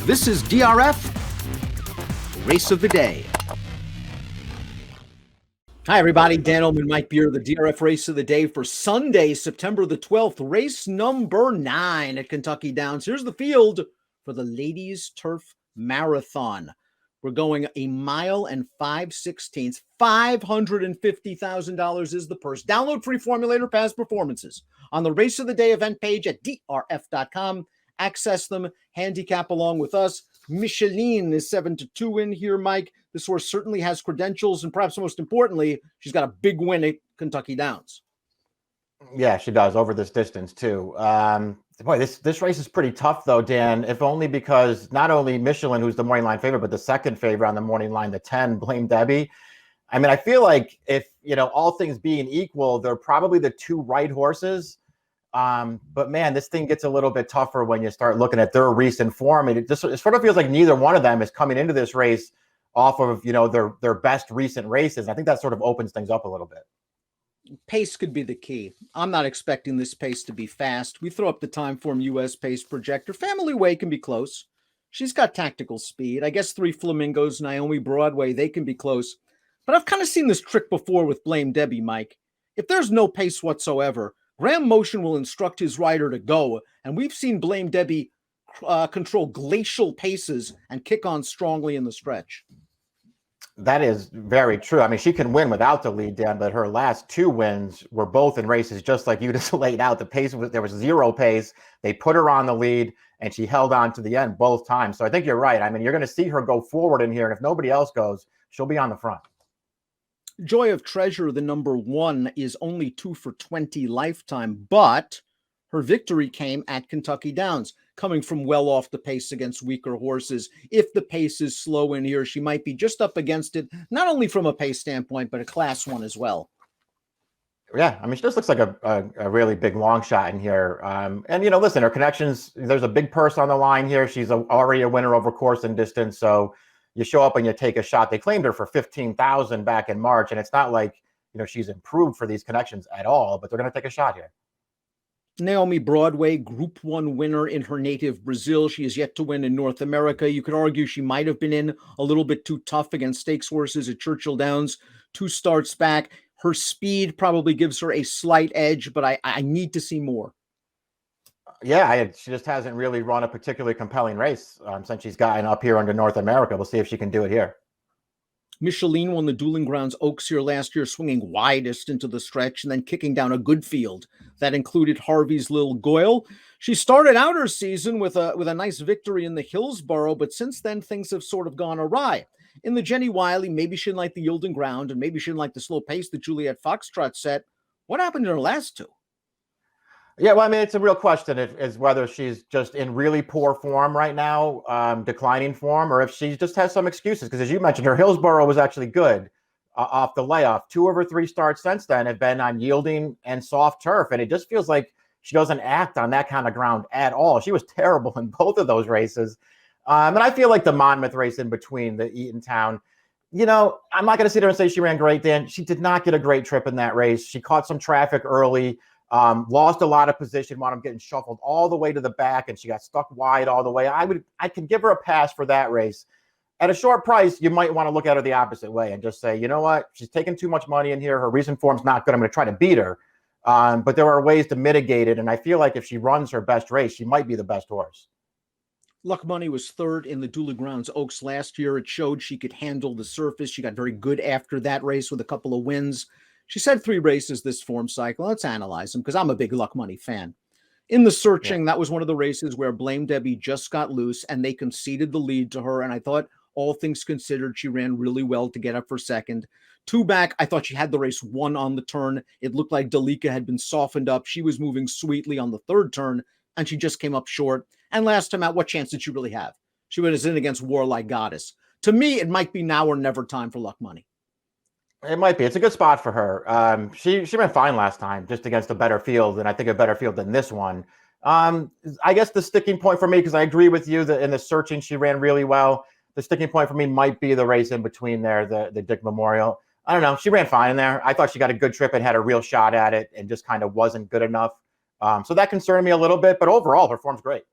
This is DRF, Race of the Day. Hi, everybody. Dan Illman, Mike Beer, the DRF Race of the Day for Sunday, September the 12th, race number 9 at Kentucky Downs. Here's the field for the Ladies Turf Marathon. We're going a mile and 5/16. $550,000 is the purse. Download free formulator past performances on the Race of the Day event page at DRF.com. Access them, handicap along with us. Michelin is 7-2 in here, Mike. This horse certainly has credentials, and perhaps most importantly, she's got a big win at Kentucky Downs. Yeah, she does over this distance too. Boy, this race is pretty tough though, Dan, if only because not only Michelin, who's the morning line favorite, but the second favorite on the morning line, the 10, Blame Debbie. I mean, I feel like if, all things being equal, they're probably the two right horses. But man, this thing gets a little bit tougher when you start looking at their recent form. And it sort of feels like neither one of them is coming into this race off of, their best recent races. I think that sort of opens things up a little bit. Pace could be the key. I'm not expecting this pace to be fast. We throw up the Timeform US pace projector. Family Way can be close. She's got tactical speed. I guess Three Flamingos, Naomi Broadway, they can be close. But I've kind of seen this trick before with Blame Debbie, Mike. If there's no pace whatsoever, Graham Motion will instruct his rider to go, and we've seen Blame Debbie control glacial paces and kick on strongly in the stretch. That is very true. I mean, she can win without the lead, Dan, but her last 2 wins were both in races just like you just laid out. The pace there was zero pace. They put her on the lead, and she held on to the end both times. So I think you're right. I mean, you're going to see her go forward in here, and if nobody else goes, she'll be on the front. Joy of Treasure, the number 1, is only 2 for 20 lifetime, but her victory came at Kentucky Downs, coming from well off the pace against weaker horses. If the pace is slow in here, she might be just up against it, not only from a pace standpoint, but a class 1 as well. Yeah, I mean, she just looks like a really big long shot in here. And, listen, her connections, there's a big purse on the line here. She's already a winner over course and distance, so you show up and you take a shot. They claimed her for $15,000 back in March, and it's not like, she's improved for these connections at all, but they're going to take a shot here. Naomi Broadway, Group 1 winner in her native Brazil. She is yet to win in North America. You could argue she might have been in a little bit too tough against stakes horses at Churchill Downs 2 starts back. Her speed probably gives her a slight edge, but I need to see more. Yeah, she just hasn't really run a particularly compelling race since she's gotten up here under North America. We'll see if she can do it here. Michelin won the Dueling Grounds Oaks here last year, swinging widest into the stretch and then kicking down a good field. That included Harvey's Lil Goyle. She started out her season with a nice victory in the Hillsborough, but since then things have sort of gone awry. In the Jenny Wiley, maybe she didn't like the yielding ground, and maybe she didn't like the slow pace that Juliet Foxtrot set. What happened in her last 2? Yeah, well, I mean, it's a real question is whether she's just in really poor form right now, declining form, or if she just has some excuses. Because as you mentioned, her Hillsborough was actually good off the layoff. 2 of her 3 starts since then have been on yielding and soft turf. And it just feels like she doesn't act on that kind of ground at all. She was terrible in both of those races. And I feel like the Monmouth race in between, the Eatontown, I'm not going to sit there and say she ran great, Dan. She did not get a great trip in that race. She caught some traffic early. Lost a lot of position, wound up getting shuffled all the way to the back, and she got stuck wide all the way. I can give her a pass for that race. At a short price, you might want to look at her the opposite way and just say, you know what, she's taking too much money in here. Her recent form's not good. I'm going to try to beat her. But there are ways to mitigate it, and I feel like if she runs her best race, she might be the best horse. Luck Money was 3rd in the Dueling Grounds Oaks last year. It showed she could handle the surface. She got very good after that race with a couple of wins. She's had 3 races this form cycle. Let's analyze them because I'm a big Luck Money fan. In the Searching, That was one of the races where Blame Debbie just got loose and they conceded the lead to her. And I thought, all things considered, she ran really well to get up for second. 2 back, I thought she had the race won on the turn. It looked like Dalika had been softened up. She was moving sweetly on the 3rd turn, and she just came up short. And last time out, what chance did she really have? She was in against Warlike Goddess. To me, it might be now or never time for Luck Money. It might be. It's a good spot for her. She ran fine last time, just against a better field, and I think a better field than this one. I guess the sticking point for me, because I agree with you that in the Searching she ran really well. The sticking point for me might be the race in between there, the Dick Memorial. I don't know. She ran fine in there. I thought she got a good trip and had a real shot at it, and just kind of wasn't good enough. So that concerned me a little bit, but overall her form's great.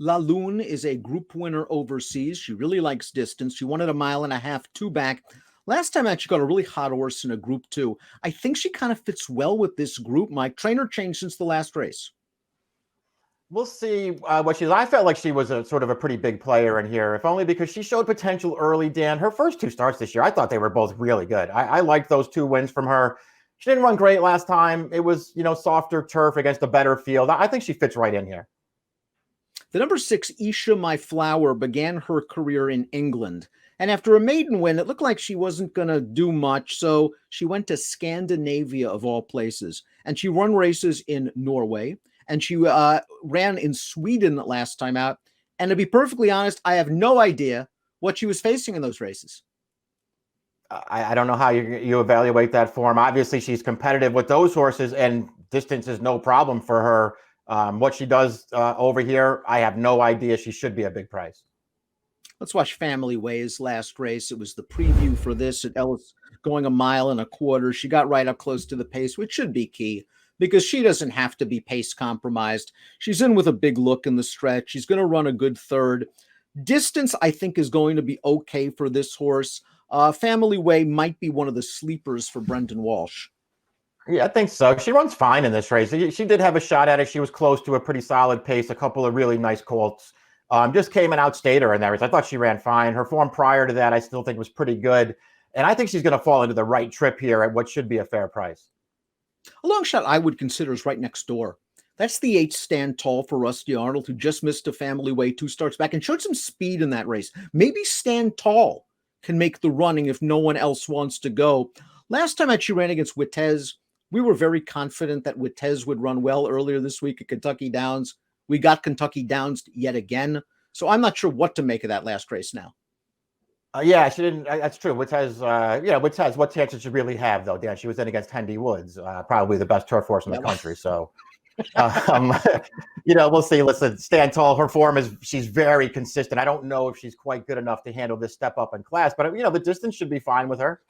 La Lune is a group winner overseas. She really likes distance. She won at 1.5 miles, 2 back. Last time out, she got a really hot horse in a group 2. I think she kind of fits well with this group. My trainer changed since the last race. We'll see what she's. I felt like she was a sort of a pretty big player in here, if only because she showed potential early, Dan. Her first 2 starts this year, I thought they were both really good. I liked those 2 wins from her. She didn't run great last time. It was, softer turf against a better field. I think she fits right in here. The number 6, Isha My Flower, began her career in England. And after a maiden win, it looked like she wasn't going to do much. So she went to Scandinavia, of all places. And she won races in Norway. And she ran in Sweden last time out. And to be perfectly honest, I have no idea what she was facing in those races. I don't know how you evaluate that form. Obviously, she's competitive with those horses, and distance is no problem for her. What she does over here, I have no idea. She should be a big price. Let's watch Family Way's last race. It was the preview for this at Ellis, going 1.25 miles. She got right up close to the pace, which should be key because she doesn't have to be pace compromised. She's in with a big look in the stretch. She's going to run a good third. Distance, I think, is going to be okay for this horse. Family Way might be one of the sleepers for Brendan Walsh. Yeah, I think so. She runs fine in this race. She did have a shot at it. She was close to a pretty solid pace, a couple of really nice colts. Just came and outstayed her in that race. I thought she ran fine. Her form prior to that, I still think was pretty good. And I think she's going to fall into the right trip here at what should be a fair price. A long shot I would consider is Right Next Door. That's the 8 Stand Tall for Rusty Arnold, who just missed a Family Way 2 starts back and showed some speed in that race. Maybe Stand Tall can make the running if no one else wants to go. Last time out, she ran against Wittez. We were very confident that Wittez would run well earlier this week at Kentucky Downs. We got Kentucky Downs yet again. So I'm not sure what to make of that last race now. Yeah, she didn't. That's true. Wittez, what chance did she really have, though, Dan? She was in against Hendy Woods, probably the best turf horse in the country. So, we'll see. Listen, Stand Tall. Her form she's very consistent. I don't know if she's quite good enough to handle this step up in class, but, the distance should be fine with her.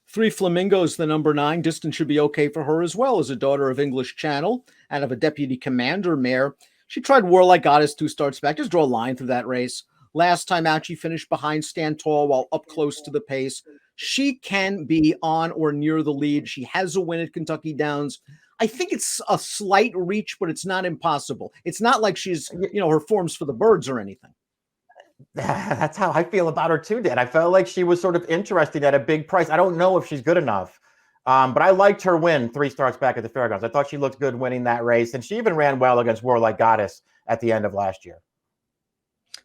3 Flamingos, the number 9. Distance should be okay for her as well as a daughter of English Channel out of a Deputy Commander mare. She tried Warlike Goddess 2 starts back. Just draw a line through that race. Last time out, she finished behind Stand Tall while up close to the pace. She can be on or near the lead. She has a win at Kentucky Downs. I think it's a slight reach, but it's not impossible. It's not like she's, her form's for the birds or anything. That's how I feel about her too, Dan. I felt like she was sort of interesting at a big price. I don't know if she's good enough, but I liked her win 3 starts back at the Fairgrounds. I thought she looked good winning that race, and she even ran well against Warlike Goddess at the end of last year.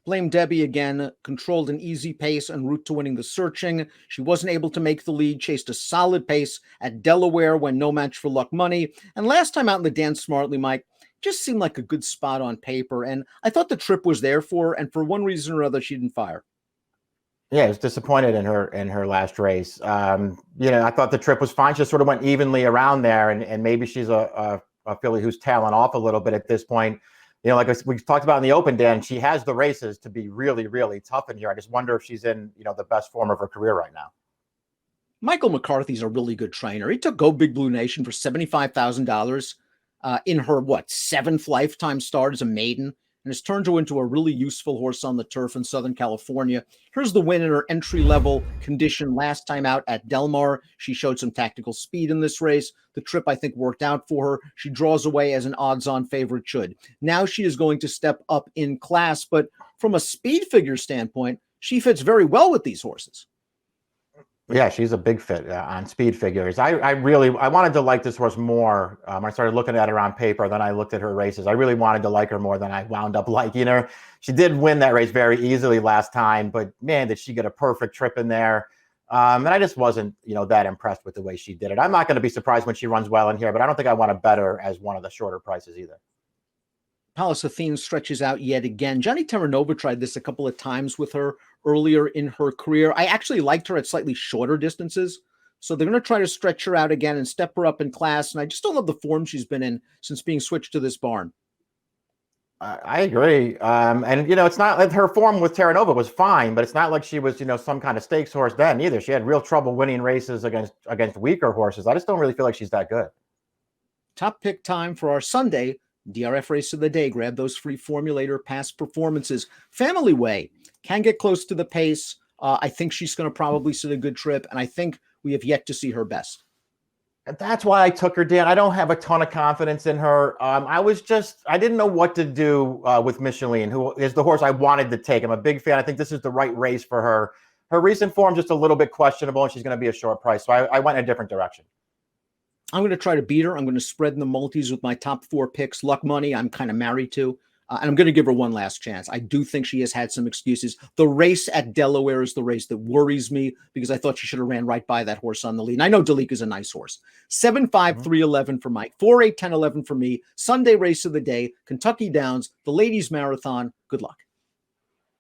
Blame Debbie again, controlled an easy pace en route to winning the Searching. She wasn't able to make the lead, chased a solid pace at Delaware when no match for Luck Money. And last time out in the Dance Smartly, Mike, just seemed like a good spot on paper. And I thought the trip was there for her, and for one reason or other, she didn't fire. Yeah, I was disappointed in her last race. I thought the trip was fine. She just sort of went evenly around there, and maybe she's a filly who's tailing off a little bit at this point. Like we talked about in the Open, Dan, she has the races to be really, really tough in here. I just wonder if she's in, the best form of her career right now. Michael McCarthy's a really good trainer. He took Go Big Blue Nation for $75,000 in her, 7th lifetime start as a maiden, and has turned her into a really useful horse on the turf in Southern California. Here's the win in her entry-level condition last time out at Del Mar. She showed some tactical speed in this race. The trip, I think, worked out for her. She draws away as an odds-on favorite should. Now she is going to step up in class, but from a speed figure standpoint, she fits very well with these horses. Yeah, she's a big fit on speed figures. I wanted to like this horse more. I started looking at her on paper, then I looked at her races. I really wanted to like her more than I wound up liking her. She did win that race very easily last time, but man, did she get a perfect trip in there. And I just wasn't, that impressed with the way she did it. I'm not going to be surprised when she runs well in here, but I don't think I want to bet her as one of the shorter prices either. Palace Athene stretches out yet again. Johnny Terranova tried this a couple of times with her earlier in her career. I actually liked her at slightly shorter distances. So they're going to try to stretch her out again and step her up in class. And I just don't love the form she's been in since being switched to this barn. I agree. And, it's not like her form with Terranova was fine, but it's not like she was, some kind of stakes horse then either. She had real trouble winning races against weaker horses. I just don't really feel like she's that good. Top pick time for our Sunday DRF race of the day. Grab those free formulator past performances. Family Way can get close to the pace. I think she's going to probably sit a good trip, and I think we have yet to see her best. And that's why I took her, Dan. I don't have a ton of confidence in her. I didn't know what to do with Micheline, who is the horse I wanted to take. I'm a big fan. I think this is the right race for her. Her recent form just a little bit questionable, and she's going to be a short price. So I went in a different direction. I'm going to try to beat her. I'm going to spread in the multis with my top 4 picks. Luck Money, I'm kind of married to. And I'm going to give her one last chance. I do think she has had some excuses. The race at Delaware is the race that worries me because I thought she should have ran right by that horse on the lead. And I know Dalik is a nice horse. 7-5, 3-11 for Mike. 4-8, 10-11 for me. Sunday race of the day. Kentucky Downs. The Ladies Marathon. Good luck.